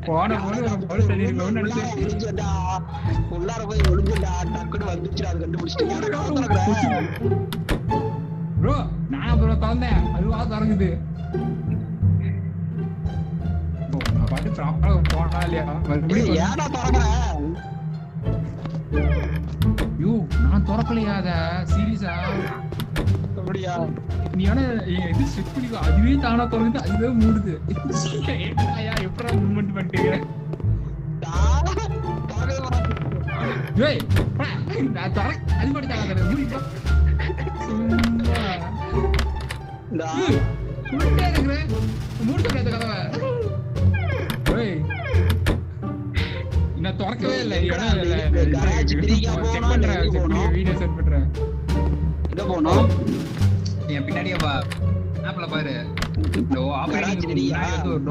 போன போன சரி இருக்கணும்னு நினைச்சேன். உள்ளார போய் ஒளிஞ்சுடா டக்குன்னு வந்துச்சு அது கண்டுபிடிச்சிட்டேன். ப்ரோ நான் அப்புறம் திறந்தேன் அதுவா திறங்குது. நான் பாட்டு ப்ராப்பரா போனா இல்லையா மறுபடியும் ஏடா திறக்கிறேன்? யூ நான் திறக்கலையா அத சீரியஸா? அப்படியா? நீ ஆனா இது செக் பண்ணிக்கோ, அதுவே தானா திறந்து அதுவே மூடுது. எப்படா மூவ்மெண்ட் பண்ணிட்டீங்க? ஏய் நான் திற அது மட்டும் தாங்க மூடிப்பா. சும்மா இருக்கிறேன் மூடு சொல்றாத கதவை. ஏய் நான் திறக்கவே இல்லை. செக் பண்றேன் வீடியோ செட் பண்றேன். எங்க போனோம்? என் பின்னாடியே வா. ஆப்ல பாரு. ஆப்ரேட்டிங்